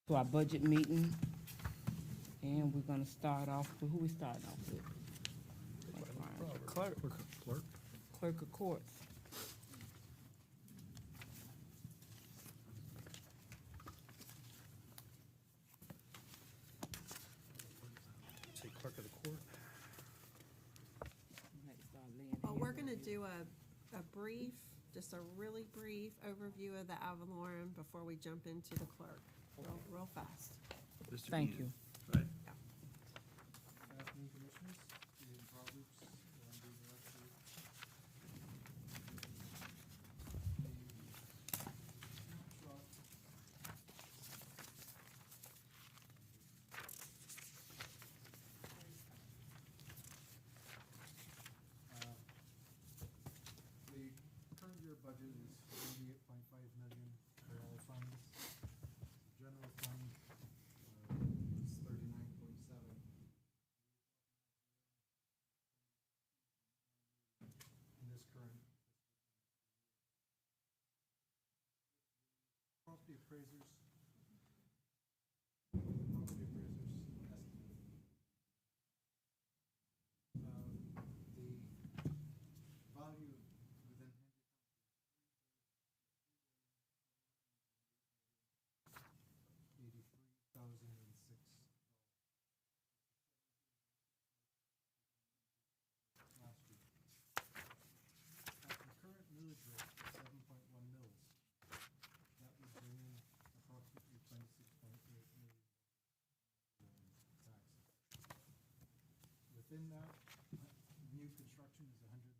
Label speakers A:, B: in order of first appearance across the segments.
A: to our budget meeting. And we're gonna start off with, who we starting off with? Clerk. Clerk of courts.
B: Say clerk of the court.
C: Well, we're gonna do a brief, just a really brief overview of the Avalorum before we jump into the clerk, real fast.
A: Thank you.
B: Right.
D: Good afternoon, Commissioners. Ian Roberts, the Director. The current year budget is 88.5 million for all funds. General fund is 39.7. In this current property appraisers. Property appraisers estimate. The value within Hendry County $83,006. Last year. At the current millage rate of 7.1 mils, that would bring in approximately 26.8 million in taxes. Within that, new construction is $130 million.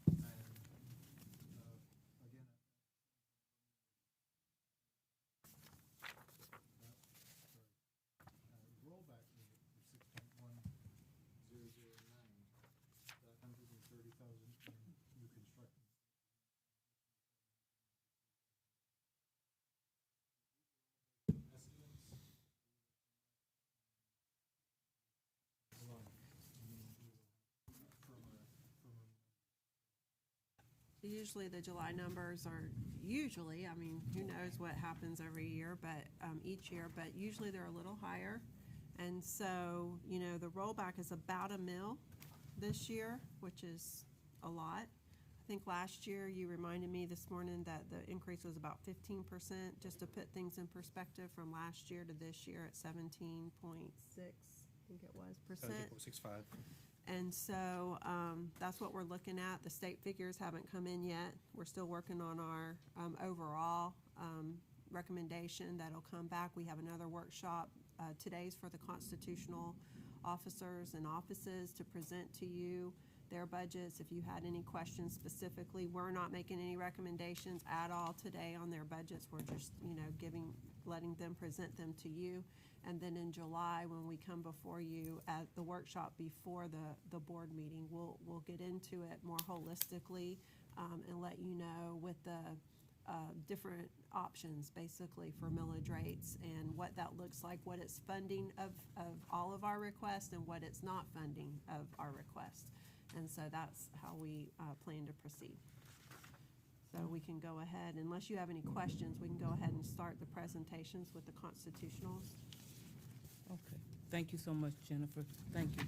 D: And, again, rollback rate of 6.1009, that 130,000 in new construction. Estimates.
C: Usually the July numbers are usually, I mean, who knows what happens every year, but, each year, but usually they're a little higher. And so, you know, the rollback is about a mil this year, which is a lot. I think last year you reminded me this morning that the increase was about 15%, just to put things in perspective from last year to this year at 17.6, I think it was, percent.
B: 17.65.
C: And so that's what we're looking at. The state figures haven't come in yet. We're still working on our overall recommendation that'll come back. We have another workshop. Today's for the constitutional officers and offices to present to you their budgets. If you had any questions specifically, we're not making any recommendations at all today on their budgets. We're just, you know, letting them present them to you. And then in July, when we come before you at the workshop before the board meeting, we'll get into it more holistically and let you know with the different options basically for millage rates and what that looks like, what it's funding of all of our requests and what it's not funding of our requests. And so that's how we plan to proceed. So we can go ahead, unless you have any questions, we can go ahead and start the presentations with the constitutionals.
A: Okay, thank you so much, Jennifer. Thank you.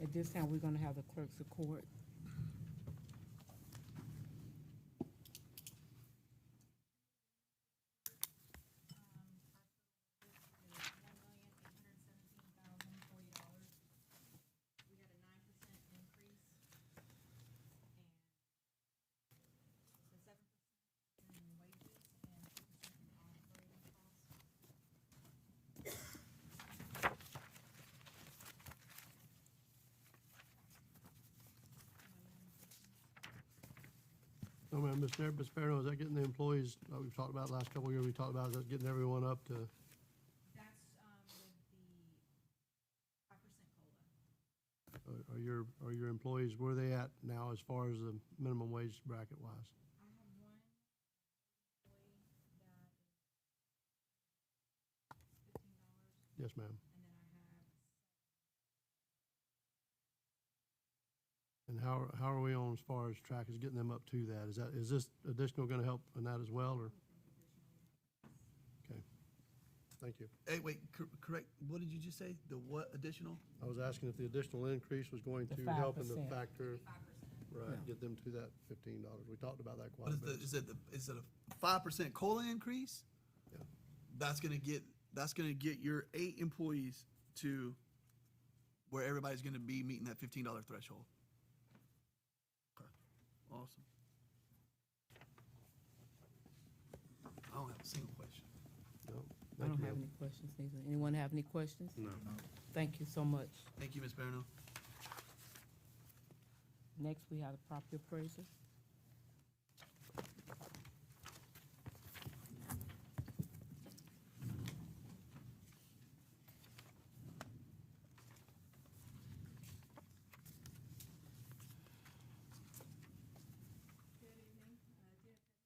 A: At this time, we're gonna have the clerks of court.
E: No, ma'am, Mr. Sparrow, is that getting the employees, we've talked about last couple of years, we talked about, is that getting everyone up to,
F: That's with the 5% COLA.
E: are your employees, where are they at now as far as the minimum wage bracket wise?
F: I have one employee that is $15,
E: Yes, ma'am.
F: and then I have
E: And how are we on as far as track is getting them up to that? Is this additional gonna help in that as well, or? Okay, thank you.
G: Hey, wait, correct, what did you just say? The what additional?
E: I was asking if the additional increase was going
A: The
E: to help in the
A: 5%.
E: factor, right,
A: Yeah.
E: get them to that $15. We talked about that quite
G: What
E: a
G: is
E: bit.
G: is it a 5% COLA increase?
E: Yeah.
G: That's gonna get your 8 employees to where everybody's gonna be meeting that $15 threshold. Okay, awesome. I don't have a single question.
E: No,
A: I
E: thank
A: don't
E: you,
A: have
E: ma'am.
A: any questions neither. Anyone have any questions?
B: No.
A: Thank you so much.
G: Thank you, Ms. Barano.
A: Next, we have the property appraiser.
H: Good evening, dear increase, as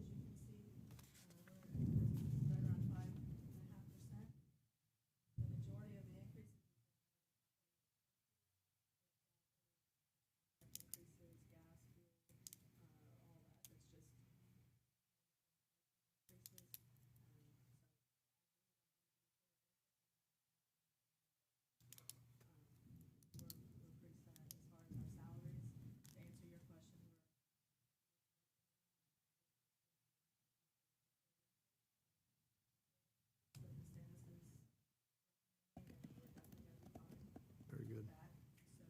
H: you can see, we're right around 5.5%. The majority of the increases increases, gas, fuel, all that, it's just increases. We're pretty set as far as our salaries. To answer your question, we're what Ms. Dennis is recommending, and we're definitely gonna be fine
E: Very good.
H: with that, so.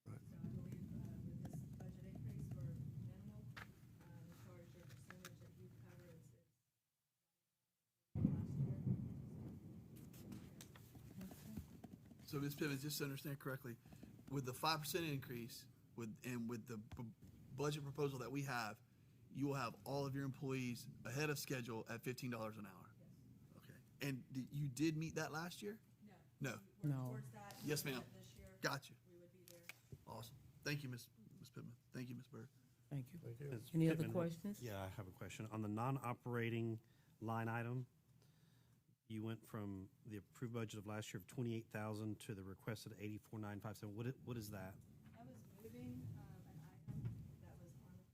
E: Right.
H: So I believe, with this budget increase, we're minimal, as far as your percentage that you cover is last year.
G: So, Ms. Pittman, just to understand correctly, with the 5% increase, with the budget proposal that we have, you will have all of your employees ahead of schedule at $15 an hour?
H: Yes.
G: Okay. And you did meet that last year?
H: No.
G: No.
H: We worked
A: No.
H: towards that.
G: Yes,
H: knowing
G: ma'am.
H: that This year,
G: Got you.
H: we would be there.
G: Awesome. Thank you, Ms. Pittman. Thank you, Ms. Bird.
A: Thank you.
E: Thank you.
B: Ms.
A: Any other
B: Pittman,
A: questions?
B: Yeah, I have a question. On the non-operating line item, you went from the approved budget of last year of 28,000 to the requested 84,957. What is that?
H: I was moving, an item that was on the.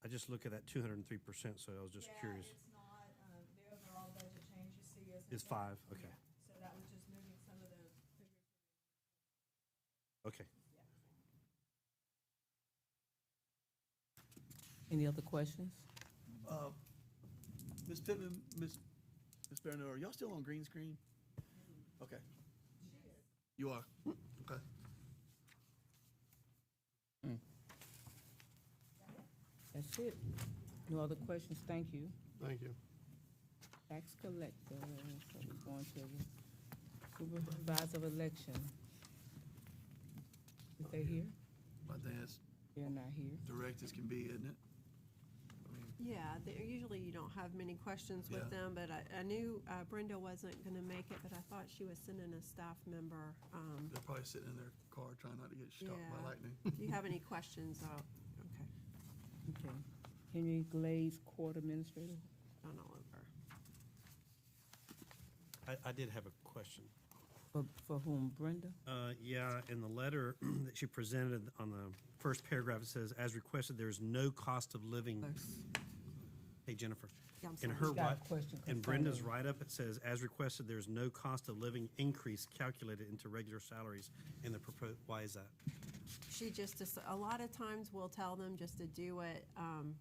B: I just look at that 203%, so I was just curious.
H: Yeah, it's not, the overall budget change you see isn't.
B: It's
H: that.
B: 5, okay,
H: So that was just moving some of the figures.
B: okay.
A: Any other questions?
G: Ms. Pittman, Ms. Barano, are y'all still on green screen? Okay. You are? Okay.
A: That's it. No other questions? Thank you.
E: Thank you.
A: Tax collector, so we're going to the supervisor of election. Is they here?
G: I think it's
A: They're not here.
G: direct as can be, isn't it?
C: Yeah, usually you don't have many questions with
G: Yeah.
C: them, but I knew Brenda wasn't gonna make it, but I thought she was sending a staff member.
G: They're probably sitting in their car trying not to get struck
C: Yeah.
G: by lightning.
C: If you have any questions, okay,
A: Okay. Henry Glaze, Court Administrator.
C: John Oliver.
B: I did have a question.
A: For whom? Brenda?
B: Yeah, in the letter that she presented on the first paragraph, it says, as requested, there's no cost of living.
C: Close.
B: Hey, Jennifer.
C: Yeah, I'm
B: In
C: sorry.
B: her,
A: Got a
B: write-
A: question
B: in Brenda's
A: concerning-
B: write-up, it says, as requested, there's no cost of living increase calculated into regular salaries in the proposed, why is that?
C: She just, a lot of times we'll tell them just to do it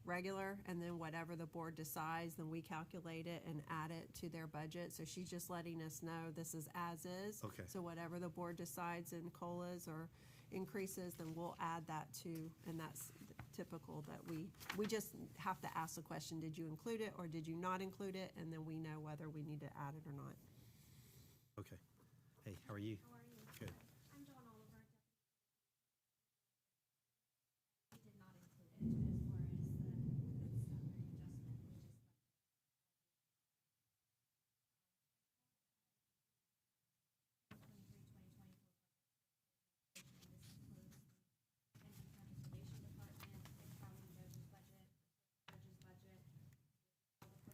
C: regular, and then whatever the board decides, then we calculate it and add it to their budget. So she's just letting us know this is as is.
B: Okay.
C: So whatever the board decides in COLAs or increases, then we'll add that to, and that's typical that we just have to ask the question, did you include it or did you not include it? And then we know whether we need to add it or not.
B: Okay. Hey, how are you?
F: How are you?
B: Good.
F: I'm Dawn Oliver. We did not include it as far as the salary adjustment, which is like 2023, 2024. This includes the Hendry County Probation Department, the county judge's budget, judge's budget, all the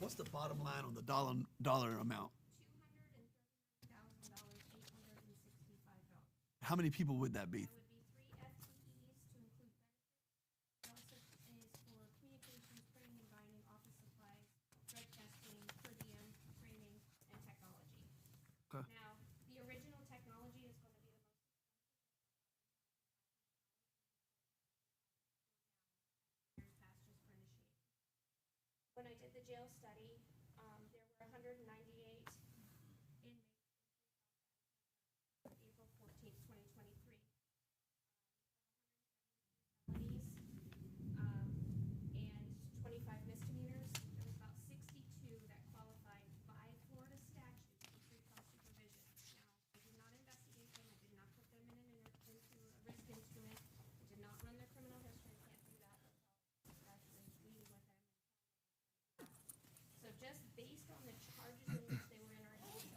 G: What's the bottom line on the dollar amount?
F: $230,865.
G: How many people would that be?
F: That would be 3 FTEs to include benefits. It also is for communications, printing and binding, office supplies, drug testing, per diem, training, and technology.
G: Okay.
F: Now, the original technology is going to be the most years past just for initiation. When I did the jail study, there were 198 inmates April 14th, 2023. Felonies, and 25 misdemeanors. There was about 62 that qualified by Florida statute for pretrial supervision. Now, I did not investigate them, I did not put them into a risk instrument, I did not run their criminal history, I can't do that without actually meeting with them. So just based on the charges in which they were in our jail, 62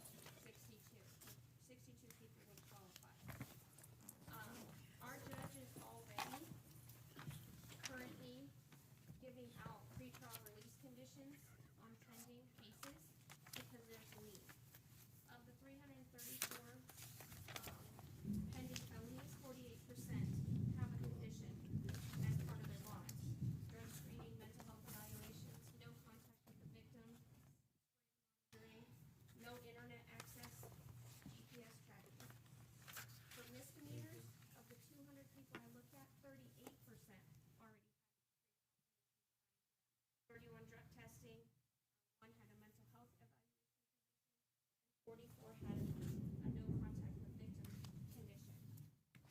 F: people would qualify. Our judge is already currently giving out pretrial release conditions on pending cases because there's a need. Of the 334 pending felonies, 48% have a condition as part of their bond. Drug screening, mental health evaluations, no contact with the victim, monitoring, no internet access, GPS tracking. For misdemeanors, of the 200 people I looked at, 38% already had 31 drug testing, one had a mental health evaluation condition, and 44 had a no contact with victim condition.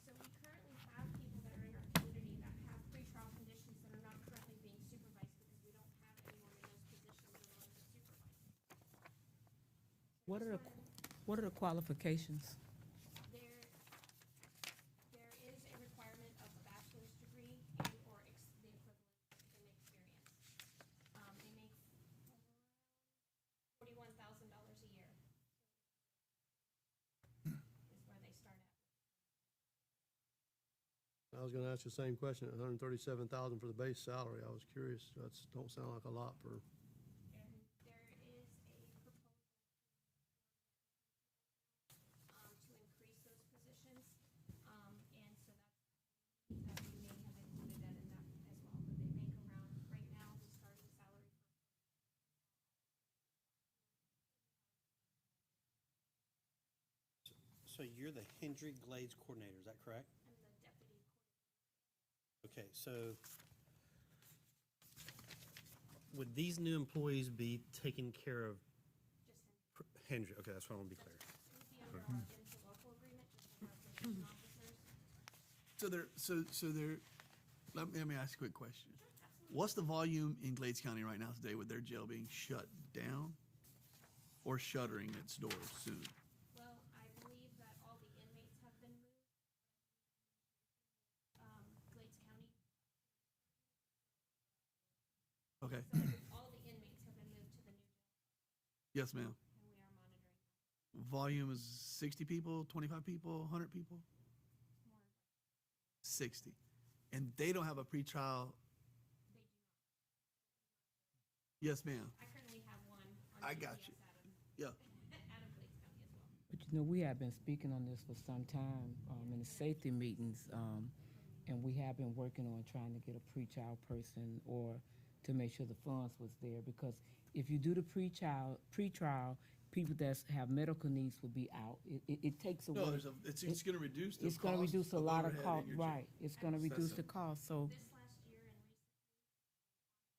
F: So we currently have people that are in our community that have pretrial conditions that are not currently being supervised because we don't have anyone in those positions in order to supervise.
A: What are the qualifications?
F: There is a requirement of a bachelor's degree and or the equivalent in experience. They make $41,000 a year. Is where they start at.
E: I was gonna ask you the same question, 137,000 for the base salary. I was curious. That's, don't sound like a lot for,
F: And there is a proposal to increase those positions. And so that we may have included that in that as well. But they make around, right now, the starting salary for
B: So you're the Hendry Glades coordinator, is that correct?
F: and the deputy coordinator.
B: Okay, so would these new employees be taking care of
F: Just
B: Hendry? Okay, that's what I want to be clear.
F: it would be under our interlocal agreement, just to have probation officers.
G: So they're, let me ask you a quick question. What's the volume in Glades County right now today with their jail being shut down or shuttering its doors soon?
F: Well, I believe that all the inmates have been moved. Glades County,
G: Okay,
F: so all the inmates have been moved to the new jail,
G: yes, ma'am.
F: and we are monitoring
G: Volume is 60 people, 25 people, 100 people?
F: more.
G: 60. And they don't have a pretrial,
F: They do not.
G: yes, ma'am.
F: I currently have one on
G: I got
F: GPS
G: you.
F: out of
G: Yeah.
F: Glades County as well.
A: But you know, we have been speaking on this for some time, in the safety meetings, and we have been working on trying to get a pre-child person or to make sure the funds was there, because if you do the pre-trial, people that have medical needs will be out. It takes away.
G: No, it's gonna reduce the
A: It's gonna
G: cost
A: reduce a lot of
G: overhead in
A: cost,
G: your jail.
A: right, it's gonna reduce the cost, so,
F: This last year and recently,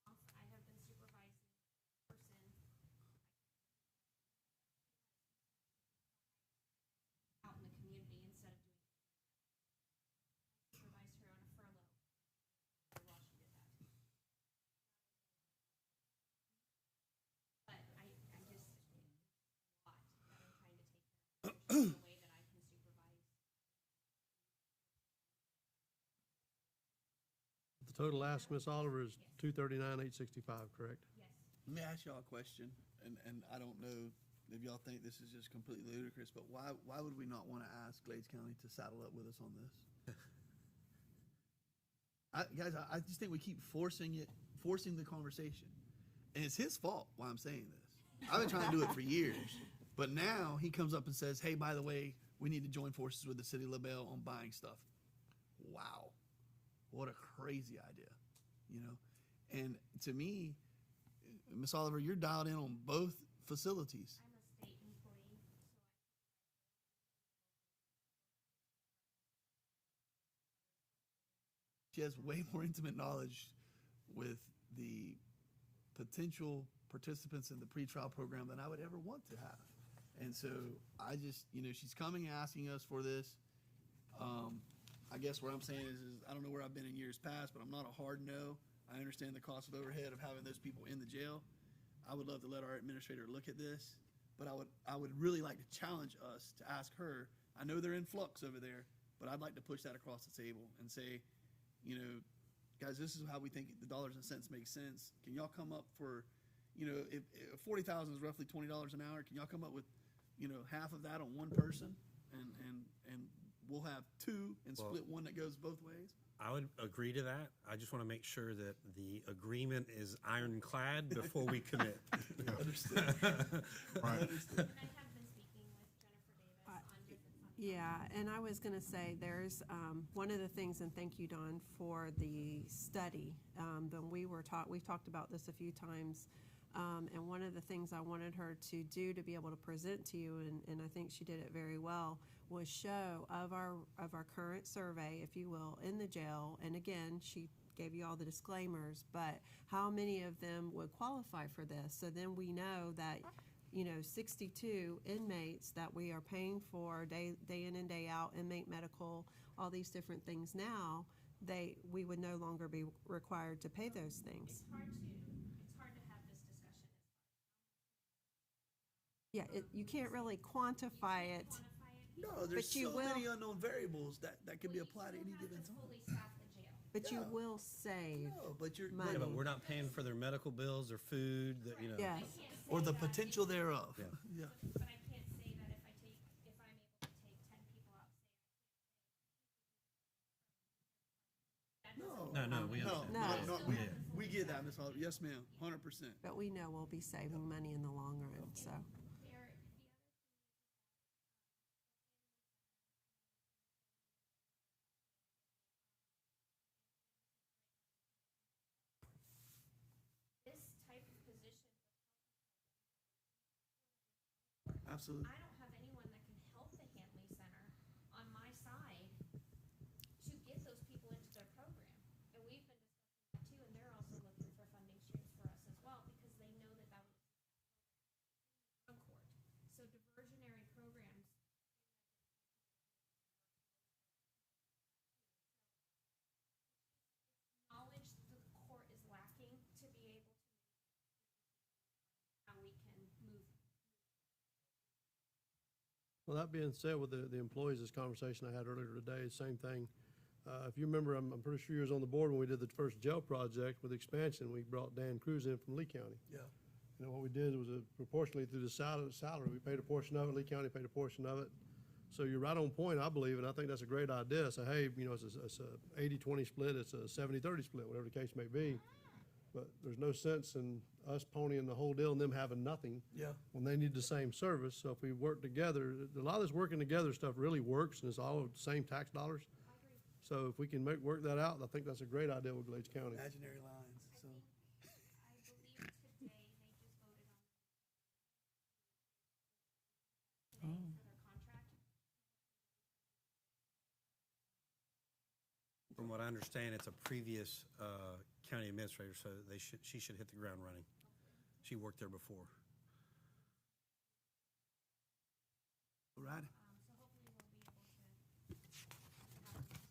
F: I have been supervising a person out in the community instead of doing. I supervised her on a furlough while she did that. But I just, it's a lot that I'm trying to take care of. There's no way that I can supervise.
E: the total ask, Ms. Oliver, is 239,865, correct?
F: Yes.
G: Let me ask y'all a question, and I don't know if y'all think this is just completely ludicrous, but why would we not want to ask Glades County to saddle up with us on this? Guys, I just think we keep forcing the conversation. and it's his fault why I'm saying this. I've been trying to do it for years, but now he comes up and says, hey, by the way, we need to join forces with the city of LaBelle on buying stuff. Wow. What a crazy idea, you know? And to me, Miss Oliver, you're dialed in on both facilities.
F: I'm a state employee,
G: She has way more intimate knowledge with the potential participants in the pretrial program than I would ever want to have. And so I just, you know, she's coming asking us for this. I guess what I'm saying is I don't know where I've been in years past, but I'm not a hard no. I understand the cost of overhead of having those people in the jail. I would love to let our administrator look at this, but I would really like to challenge us to ask her. I know they're in flux over there, but I'd like to push that across the table and say, you know, guys, this is how we think the dollars and cents make sense. Can y'all come up for, you know, if 40,000 is roughly $20 an hour, can y'all come up with, you know, half of that on one person, and we'll have two and split one that goes both ways?
B: I would agree to that. I just want to make sure that the agreement is ironclad before we commit.
G: Understood.
F: and I have been speaking with Jennifer Davis on different fund.
C: Yeah, and I was gonna say, there's, one of the things, and thank you, Dawn, for the study. We've talked about this a few times, and one of the things I wanted her to do to be able to present to you, and I think she did it very well, was show of our current survey, if you will, in the jail. And again, she gave you all the disclaimers, but how many of them would qualify for this? So then we know that, you know, 62 inmates that we are paying for day in and day out, inmate medical, all these different things now, we would no longer be required to pay those things.
F: It's hard to have this discussion.
C: Yeah, you can't really quantify it.
F: Quantify it.
G: No, there's
C: But you
G: so
C: will-
G: many unknown variables that could be applied at any given
F: to
G: time.
F: fully staff the jail.
C: But you
G: Yeah.
C: will save.
G: No, but you're
C: Money.
B: Yeah, but we're not paying for their medical bills, their food, that, you know.
C: Yes.
F: I can't say
G: or the
F: that
G: potential thereof.
B: Yeah.
G: Yeah.
F: But I can't say that if I'm able to take 10 people out,
B: No, we understand.
C: No.
G: We get that, Ms. Oliver. Yes, ma'am, 100%.
C: But we know we'll be saving money in the long run, so.
F: this type of position,
G: Absolutely.
F: I don't have anyone that can help the Hanley Center on my side to get those people into their program. And we've been discussing that too, and they're also looking for funding streams for us as well, because they know that that was drug court. So diversionary programs. Knowledge that the court is lacking to be able to how we can move.
E: Well, that being said, with the employees, this conversation I had earlier today, same thing. If you remember, I'm pretty sure you was on the board when we did the first jail project with expansion. We brought Dan Cruz in from Lee County.
G: Yeah.
E: You know, what we did was proportionally through the salary. We paid a portion of it, Lee County paid a portion of it. So you're right on point, I believe, and I think that's a great idea. So, hey, you know, it's a 80-20 split, it's a 70-30 split, whatever the case may be. But there's no sense in us ponying the whole deal and them having nothing
G: Yeah.
E: when they need the same service. So if we work together, a lot of this working together stuff really works, and it's all the same tax dollars. So if we can work that out, I think that's a great idea with Glades County.
G: Imaginary lines, so.
F: I believe today they just voted on
A: Oh.
F: for their contract.
B: From what I understand, it's a previous county administrator, so she should hit the ground running. She worked there before.
G: All right.
F: So hopefully we'll be able to have discussions.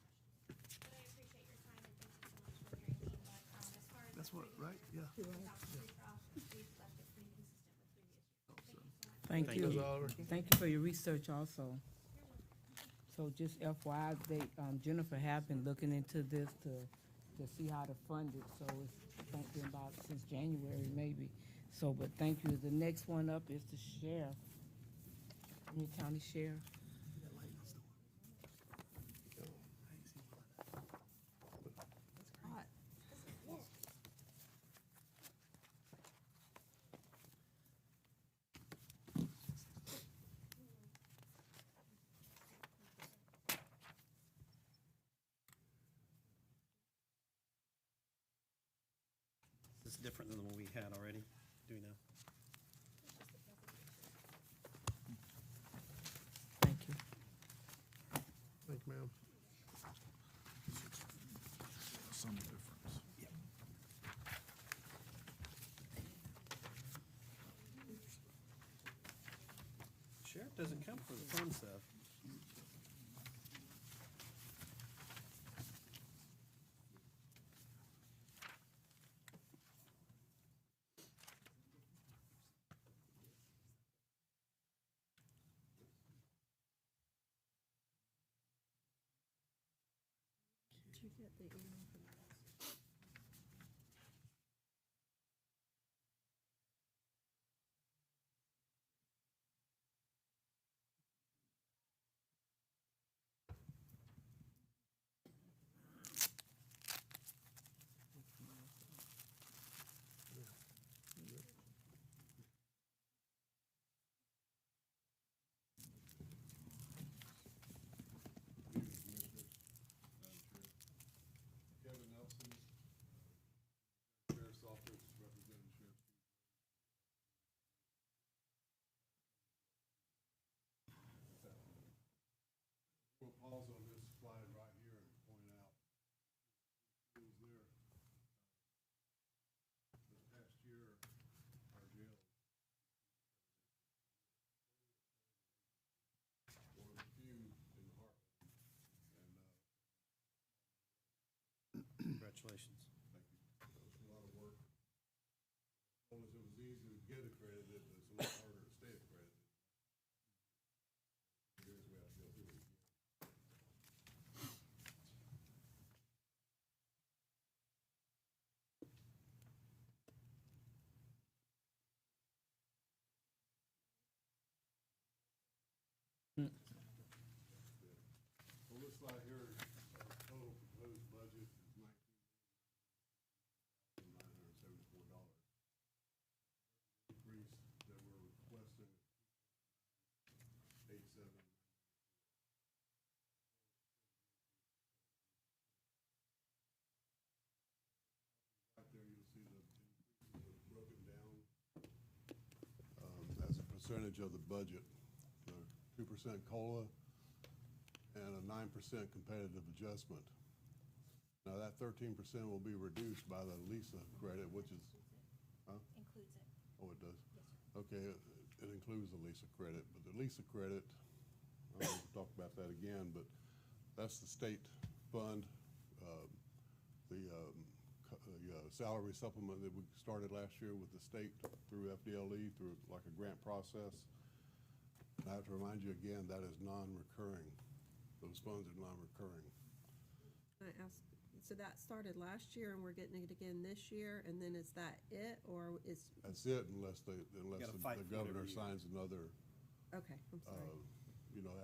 F: But I appreciate your time and thank you so much for hearing me. But as far as
G: That's what, right? Yeah.
F: without the free-for-all, we've left it pretty consistent with previous years.
A: Thank
B: Thank
A: you.
B: you.
E: Oliver.
A: Thank you for your research also. So just FYI, Jennifer have been looking into this to see how to fund it. So it's been about since January maybe. So, but thank you. The next one up is the sheriff, New County Sheriff.
C: Hot.
B: that's different than the one we had already? Do we know?
A: Thank you.
E: Thank you, ma'am.
I: Some difference.
B: Sheriff doesn't come for the fun stuff.
H: Did you get the email from us?
J: Kevin Nelson, Sheriff's Office, representing Sheriff. We'll pause on this slide right here and point out who's there. This past year, our jail. One of the few in the heartland, and,
B: Congratulations.
J: thank you. That was a lot of work. Told us it was easy to get accredited, but it's a lot harder to stay accredited. Years we have to go through it again. On this slide here, our total proposed budget is $19,974. Increase that we're requesting is 87. Right there, you'll see the increases are broken down as a percentage of the budget. 2% COLA and a 9% competitive adjustment. Now, that 13% will be reduced by the LISA credit, which is,
F: Includes it.
J: oh, it does? Okay, it includes the LISA credit, but the LISA credit, I'll talk about that again, but that's the state fund, the salary supplement that we started last year with the state through FDLE, through like a grant process. And I have to remind you again, that is non-recurring. Those funds are non-recurring.
C: I asked, so that started last year and we're getting it again this year, and then is that it, or is,
J: That's it unless
B: Gotta
J: the
B: fight for it
J: governor
B: every year.
J: signs another,
C: okay, I'm sorry,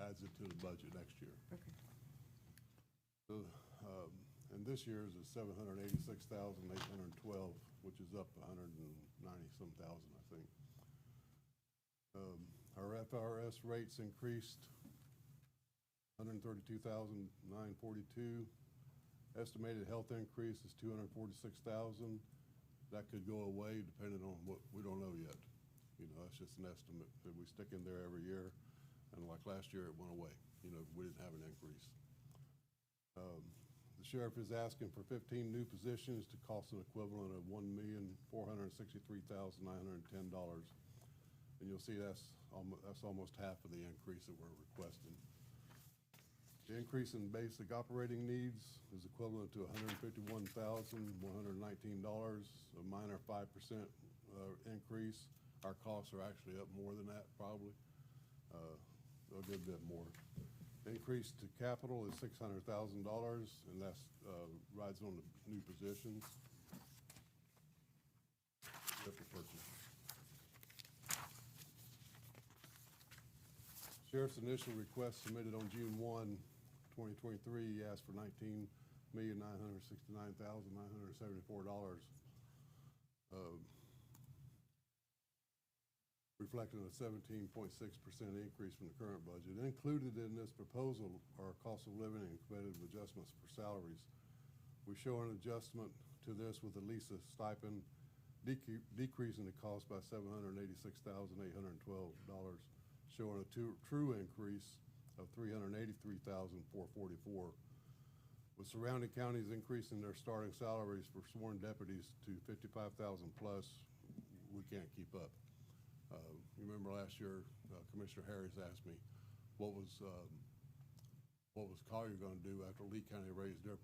J: adds it to the budget next year.
C: okay.
J: So, and this year's is $786,812, which is up 190-some thousand, I think. Our FRS rates increased 132,942. Estimated health increase is 246,000. That could go away depending on what, we don't know yet. You know, that's just an estimate that we stick in there every year. And like last year, it went away. You know, we didn't have an increase. The sheriff is asking for 15 new positions to cost an equivalent of $1,463,910. And you'll see that's almost half of the increase that we're requesting. The increase in basic operating needs is equivalent to $151,119, a minor 5% increase. Our costs are actually up more than that, probably, a good bit more. Increase to capital is $600,000, and that's rides on the new positions. Vehicle purchase. Sheriff's initial request submitted on June 1, 2023, he asked for $19,969,974, reflecting a 17.6% increase from the current budget. Included in this proposal are cost of living and competitive adjustments for salaries. We show an adjustment to this with the LISA stipend decreasing the cost by $786,812, showing a true increase of $383,444. With surrounding counties increasing their starting salaries for sworn deputies to $55,000 plus, we can't keep up. You remember last year, Commissioner Harris asked me, what was Collier going to do after Lee County raised their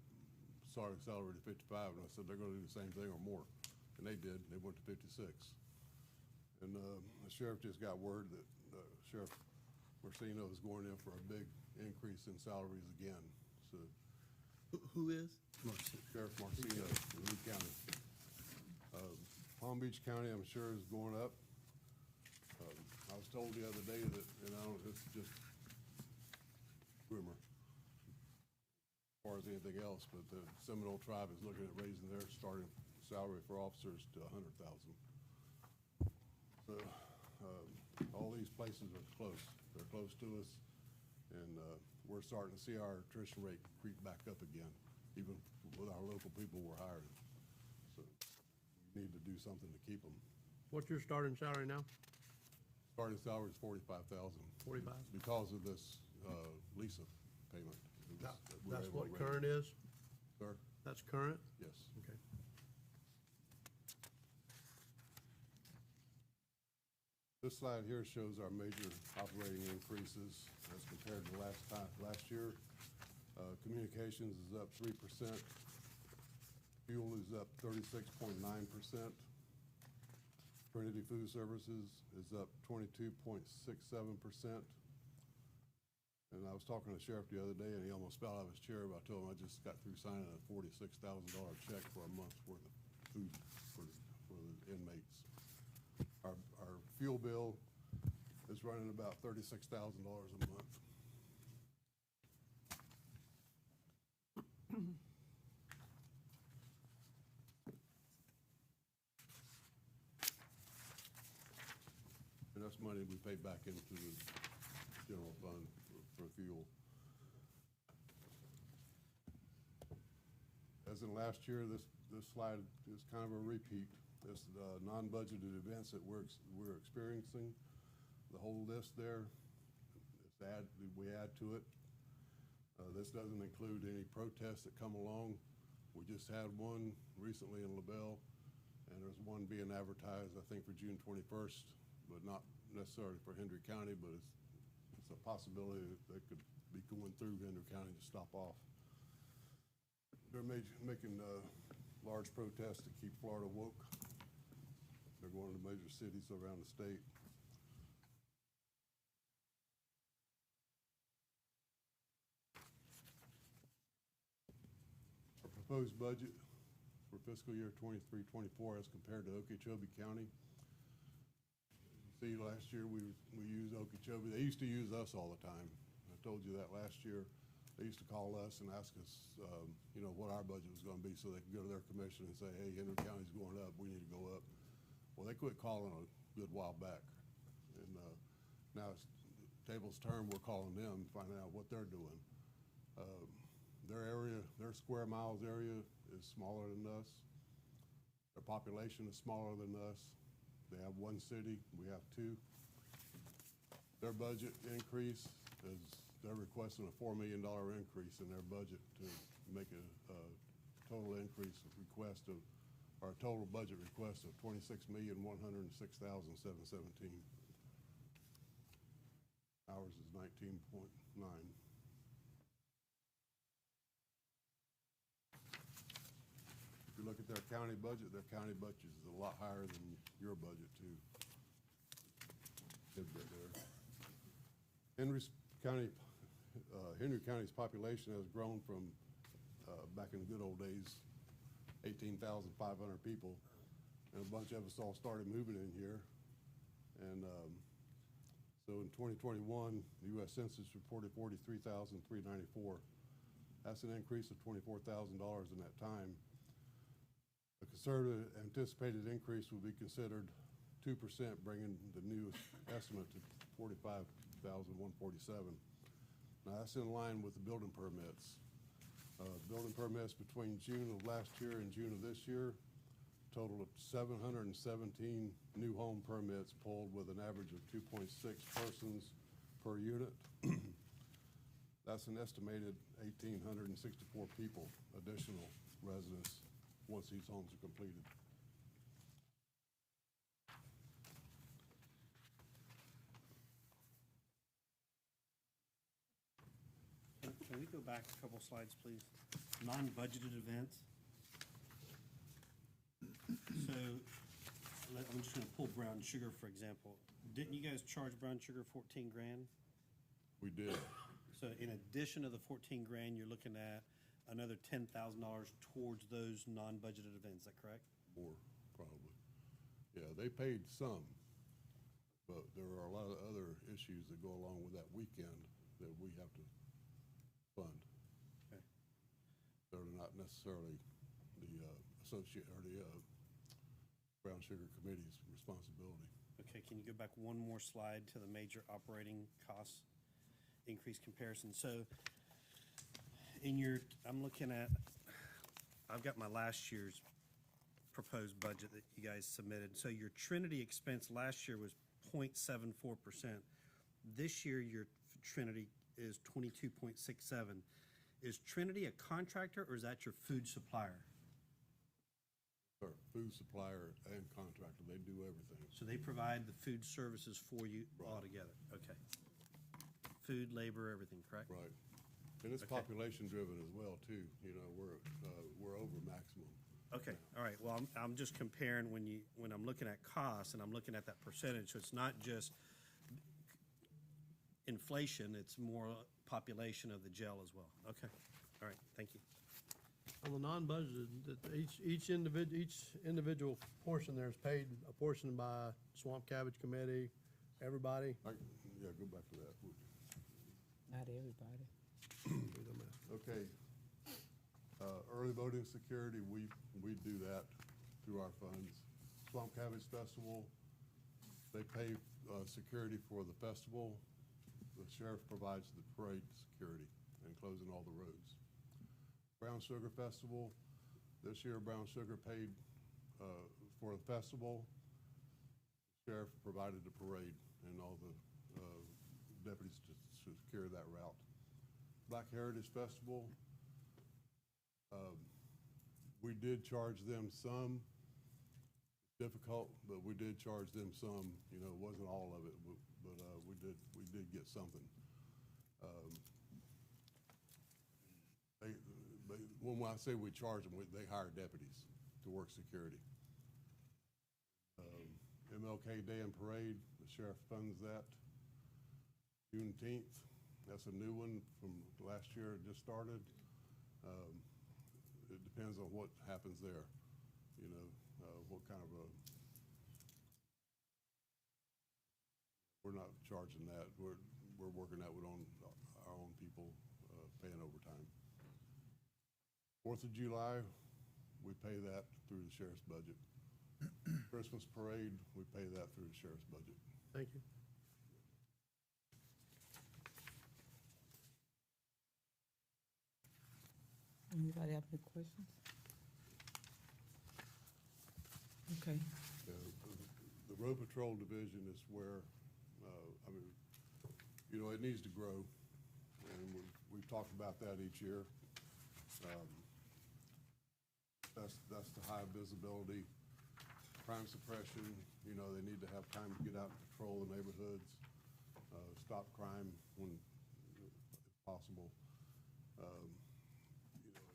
J: starting salary to 55? And I said, they're going to do the same thing or more. And they did. They went to 56. And the sheriff just got word that Sheriff Marcino is going in for a big increase in salaries again. So
G: Who is?
J: Sheriff Marcino in Lee County. Palm Beach County, I'm sure, is going up. I was told the other day that, and I don't, it's just rumor as far as anything else, but the Seminole Tribe is looking at raising their starting salary for officers to $100,000. So all these places are close. They're close to us, and we're starting to see our attrition rate creep back up again, even with our local people we're hiring. So we need to do something to keep them.
E: What's your starting salary now?
J: Starting salary is $45,000.
E: 45?
J: Because of this Lisa payment. We were
E: That's
J: able
E: what
J: to raise
E: current
J: it.
E: is?
J: Sir?
E: That's current?
J: Yes.
E: Okay.
J: This slide here shows our major operating increases as compared to last year. Communications is up 3%. Fuel is up 36.9%. Trinity Food Services is up 22.67%. And I was talking to the sheriff the other day, and he almost fell out of his chair, but I told him I just got through signing a $46,000 check for a month's worth of food for the inmates. Our fuel bill is running about $36,000 a month. And that's money we pay back into the general fund for fuel. As in last year, this slide is kind of a repeat. This non-budgeted events that we're experiencing, the whole list there, we add to it. This doesn't include any protests that come along. We just had one recently in LaBelle, and there's one being advertised, I think, for June 21st, but not necessarily for Hendry County, but it's a possibility that they could be going through Hendry County to stop off. They're making large protests to keep Florida woke. They're going to major cities around the state. Our proposed budget for fiscal year 23-24 as compared to Okeechobee County. See, last year we used Okeechobee. They used to use us all the time. I told you that last year. They used to call us and ask us, what our budget was going to be so they could go to their commission and say, hey, Hendry County's going up. We need to go up. Well, they quit calling a good while back. And now it's table's turned. We're calling them, finding out what they're doing. Their square miles area is smaller than us. Their population is smaller than us. They have one city, we have two. Their budget increase is, they're requesting a $4 million increase in their budget to make a total increase of request of, or a total budget request of $26,106,717. Ours is 19.9. If you look at their county budget is a lot higher than your budget too. Good bit there. Hendry County's population has grown from back in the good old days, 18,500 people, and a bunch of us all started moving in here. And so in 2021, the U.S. Census reported 43,394. That's an increase of $24,000 in that time. A conservative anticipated increase would be considered 2%, bringing the new estimate to 45,147. Now that's in line with the building permits. Building permits between June of last year and June of this year total of 717 new home permits pulled with an average of 2.6 persons per unit. That's an estimated 1,864 people, additional residents, once these homes are completed.
B: Can we go back a couple slides, please? Non-budgeted events. So, I'm just gonna pull brown sugar, for example. Didn't you guys charge brown sugar 14 grand?
J: We did.
B: So in addition to the 14 grand, you're looking at another $10,000 towards those non-budgeted events, is that correct?
J: More, probably. Yeah, they paid some, but there are a lot of other issues that go along with that weekend that we have to fund.
B: Okay.
J: They're not necessarily the associate, or the Brown Sugar Committee's responsibility.
B: Okay, can you go back one more slide to the major operating costs increase comparison? So in your, I'm looking at, I've got my last year's proposed budget that you guys submitted. So your Trinity expense last year was 0.74%. This year, your Trinity is 22.67. Is Trinity a contractor, or is that your food supplier?
J: Or food supplier and contractor, they do everything.
B: So they provide the food services for you altogether? Okay. Food, labor, everything, correct?
J: Right. And it's
B: Okay.
J: population driven as well, too. You know, we're over maximum.
B: Okay, all right, well, I'm just comparing when I'm looking at costs and I'm looking at that percentage, so it's not just inflation, it's more population of the jail as well. Okay, all right, thank you.
E: On the non-budgeted, each individual portion there is paid, a portion by Swamp Cabbage Committee, everybody.
J: Yeah, go back to that.
A: Not everybody.
J: Okay. Early voting security, we do that through our funds. Swamp Cabbage Festival, they pay security for the festival. The sheriff provides the parade security and closing all the roads. Brown Sugar Festival, this year Brown Sugar paid for the festival. Sheriff provided the parade and all the deputies to secure that route. Black Heritage Festival, we did charge them some. It's difficult, but we did charge them some. You know, it wasn't all of it, but we did get something. When I say we charge them, they hire deputies to work security. MLK Day and Parade, the sheriff funds that. Juneteenth, that's a new one from last year, it just started. It depends on what happens there, you know, what kind of we're not charging that. We're working that with our own people, paying overtime. 4th of July, we pay that through the sheriff's budget. Christmas parade, we pay that through the sheriff's budget.
E: Thank you.
A: Anybody have any questions? Okay.
J: The road patrol division is where, I mean, you know, it needs to grow, and we've talked about that each year. That's the high visibility, crime suppression. You know, they need to have time to get out and patrol the neighborhoods, stop crime when if possible. You know,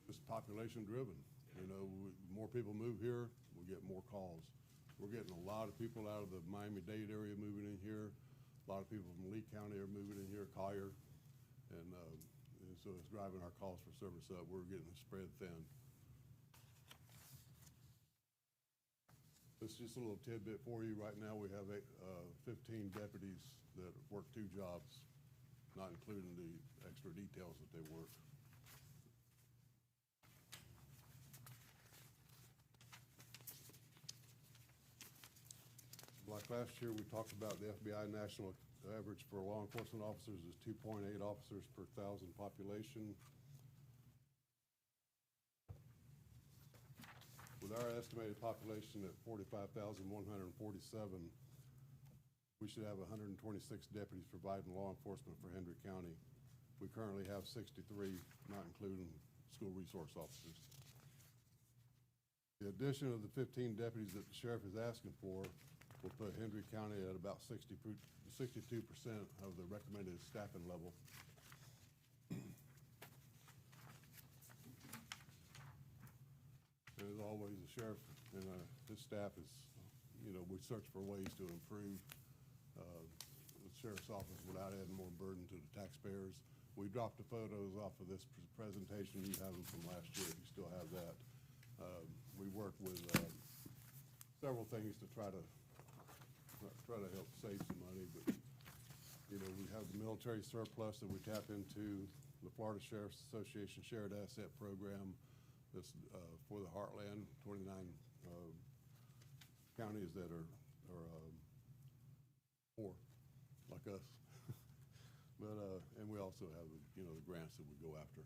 J: it's population driven. You know, more people move here, we get more calls. We're getting a lot of people out of the Miami-Dade area moving in here. A lot of people from Lee County are moving in here, Collier, and so it's driving our calls for service up. We're getting spread thin. This is just a little tidbit for you. Right now, we have 15 deputies that work 2 jobs, not including the extra details that they work. Like last year, we talked about the FBI national average for law enforcement officers is 2.8 officers per 1,000 population. with our estimated population at 45,147, we should have 126 deputies providing law enforcement for Hendry County. We currently have 63, not including school resource officers. The addition of the 15 deputies that the sheriff is asking for will put Hendry County at about 62% of the recommended staffing level. And as always, the sheriff and his staff is, we search for ways to improve the sheriff's office without adding more burden to the taxpayers. We dropped the photos off of this presentation. You have them from last year, if you still have that. We work with several things to try to help save some money, but, we have the military surplus that we tap into, the Florida Sheriff's Association Shared Asset Program, this, for the Heartland, 29 counties that are poor, like us. But, and we also have, the grants that we go after.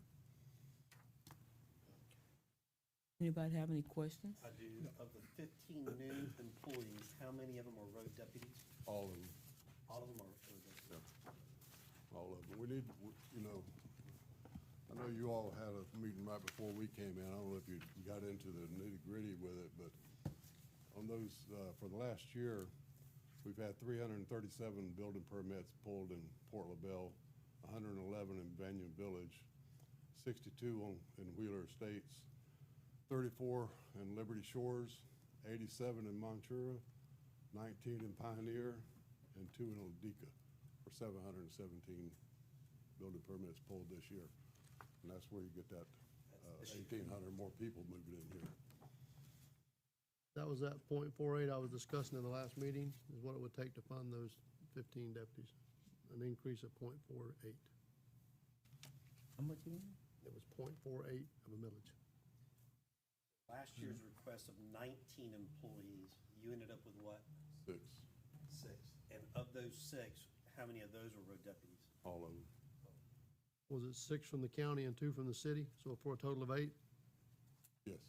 A: Anybody have any questions?
B: I do. Of the 15 new employees, how many of them are road deputies?
J: All of them.
B: All of them are road deputies.
J: Yeah. All of them. We need, I know you all had a meeting right before we came in. I don't know if you got into the nitty-gritty with it, but on those, for the last year, we've had 337 building permits pulled in Port LaBelle, 111 in Banyan Village, 62 in Wheeler Estates, 34 in Liberty Shores, 87 in Montura, 19 in Pioneer, and 2 in Ladika, for 717 building permits pulled this year. And that's where you get that 1,800 more people moving in here.
E: That was that .48 I was discussing in the last meeting, is what it would take to fund those 15 deputies, an increase of .48.
A: How much you mean?
E: It was .48 of a millage.
B: Last year's request of 19 employees, you ended up with what?
J: 6,
B: 6. And of those 6, how many of those were road deputies?
J: all of them.
E: Was it 6 from the county and 2 from the city, so for a total of 8?
J: Yes,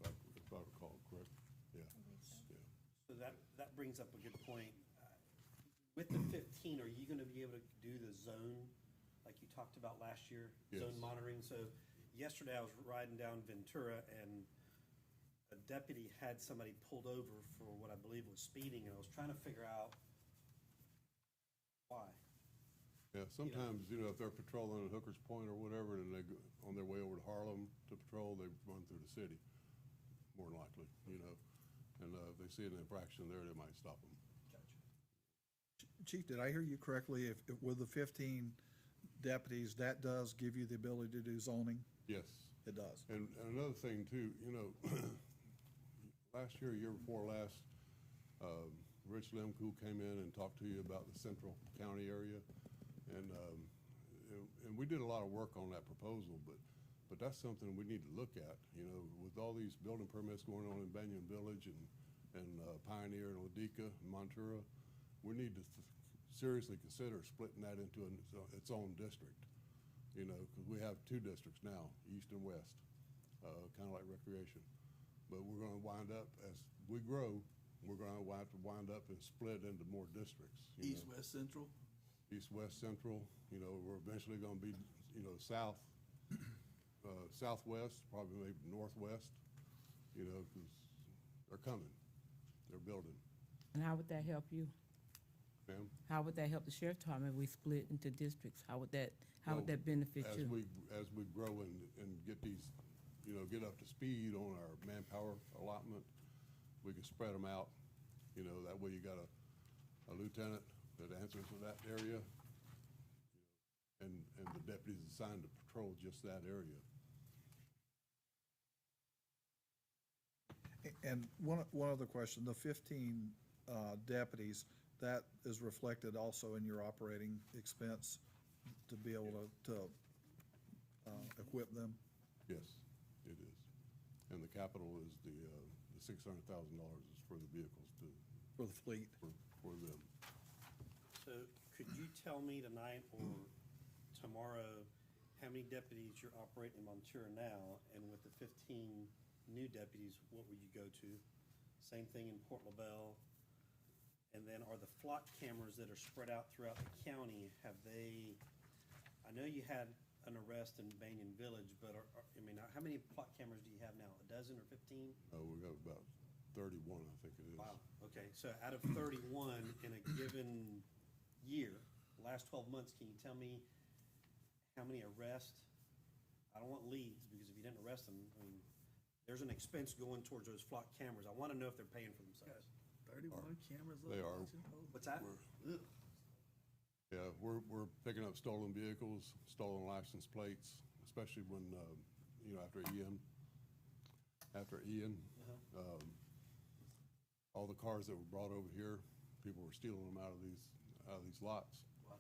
J: if I recall correct, yeah. Yeah.
B: So that brings up a good point. With the 15, are you going to be able to do the zone like you talked about last year?
J: Yes.
B: Zone monitoring. So yesterday I was riding down Ventura and a deputy had somebody pulled over for what I believe was speeding, and I was trying to figure out why.
J: Yeah, sometimes, if they're patrolling at Hooker's Point or whatever, and they go on their way over to Harlem to patrol, they run through the city, more than likely, and if they see an infraction there, they might stop them.
B: Gotcha.
D: Chief, did I hear you correctly? If with the 15 deputies, that does give you the ability to do zoning?
J: Yes.
D: It does.
J: And another thing too, last year, year before last, Rich Lemke came in and talked to you about the central county area. And we did a lot of work on that proposal, but that's something we need to look at, with all these building permits going on in Banyan Village and Pioneer and Ladika and Montura, we need to seriously consider splitting that into its own district, because we have 2 districts now, east and west, kind of like recreation. But we're going to wind up, as we grow, we're going to have to wind up and split into more districts.
G: East, west, central?
J: East, west, central, we're eventually gonna be, south, southwest, probably maybe northwest, because they're coming, they're building.
A: And how would that help you?
J: Ma'am?
A: How would that help the sheriff's department if we split into districts? How would that benefit you?
J: As we grow and get these, get up to speed on our manpower allotment, we can spread them out, that way you got a lieutenant that answers to that area, and the deputies assigned to patrol just that area.
D: And one other question, the 15 deputies, that is reflected also in your operating expense to be able to equip them?
J: Yes, it is. And the capital is the $600,000 is for the vehicles
D: For the fleet?
J: For them.
B: So could you tell me tonight or tomorrow how many deputies you're operating in Montura now, and with the 15 new deputies, what would you go to? Same thing in Port LaBelle. And then are the flock cameras that are spread out throughout the county, I know you had an arrest in Banyan Village, but how many flock cameras do you have now? A dozen or 15?
J: We got about 31, I think it is.
B: Wow, okay, so out of 31 in a given year, last 12 months, can you tell me how many arrests? I don't want leads, because if you didn't arrest them, there's an expense going towards those flock cameras. I want to know if they're paying for themselves.
G: 31 cameras.
J: They are.
B: What's that?
J: Yeah, we're picking up stolen vehicles, stolen license plates, especially when, after Ian. All the cars that were brought over here, people were stealing them out of these lots.
B: Wow.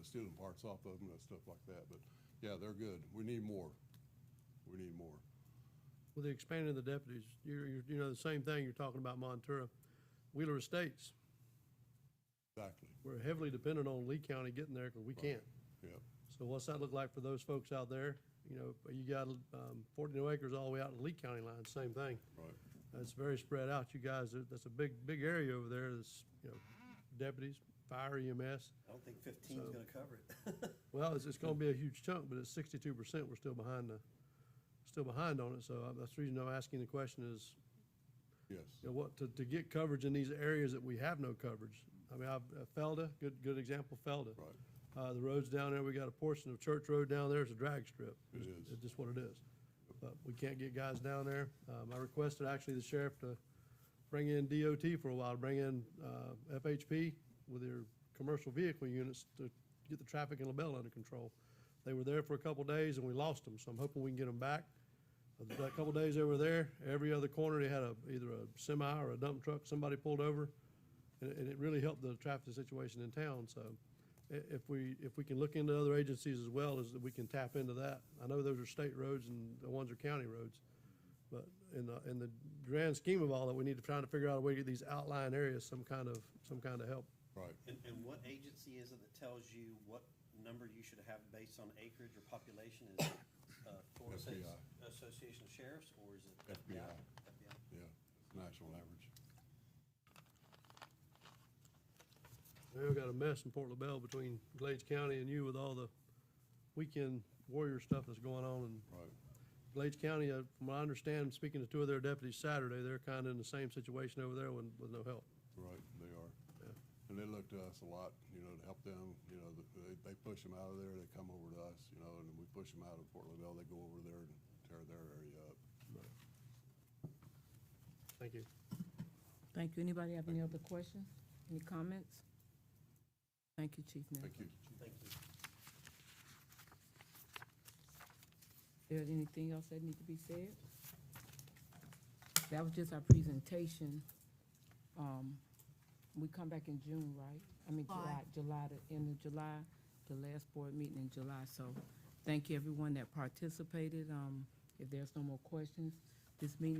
J: Stealing parts off of them and stuff like that. But yeah, they're good. We need more.
E: With the expanding of the deputies, you're the same thing you're talking about Montura. Wheeler Estates,
J: Exactly.
E: we're heavily dependent on Lee County getting there because we can't.
J: Yep.
E: So what's that look like for those folks out there? You got 42 acres all the way out to Lee County line, same thing.
J: Right.
E: It's very spread out. You guys, that's a big area over there. That's, deputies, fire, EMS.
B: I don't think 15 is
E: So-
B: going to cover it.
E: Well, it's gonna be a huge chunk, but it's 62%. We're still behind on it. So that's the reason I'm asking the question is,
J: Yes.
E: to get coverage in these areas that we have no coverage. Felda, good example, Felda.
J: Right.
E: The roads down there, we got a portion of Church Road down there, it's a drag strip.
J: It is.
E: It's just what it is. But we can't get guys down there. I requested actually the sheriff to bring in DOT for a while, to bring in FHP with their commercial vehicle units to get the traffic in LaBelle under control. They were there for a couple days and we lost them, so I'm hoping we can get them back. That couple days they were there, every other corner they had either a semi or a dump truck, somebody pulled over, and it really helped the traffic situation in town. So if we can look into other agencies as well, as that we can tap into that. I know those are state roads and the ones are county roads, but in the grand scheme of all that, we need to try to figure out a way to get these outlying areas some kind of help.
J: Right.
B: And what agency is it that tells you what number you should have based on acreage or population? Is it Florida State
J: FBI.
B: Association of Sheriffs, or is it
J: FBI.
B: FBI?
J: Yeah. It's national average.
E: We've got a mess in Port LaBelle between Glades County and you with all the weekend warrior stuff that's going on. And
J: Right.
E: Glades County, from what I understand, speaking to two of their deputies Saturday, they're kind of in the same situation over there with no help.
J: Right, they are.
E: Yeah.
J: And they look to us a lot, to help them, they push them out of there, they come over to us, and then we push them out of Port LaBelle, they go over there and tear their area up.
E: Thank you.
A: Thank you. Anybody have any other questions? Any comments? Thank you, Chief Nelson.
J: Thank you.
B: Thank you.
A: Is there anything else that need to be said? That was just our presentation. We come back in June, right? July, the end of July, the last board meeting in July. So thank you, everyone that participated. If there's no more questions, this meeting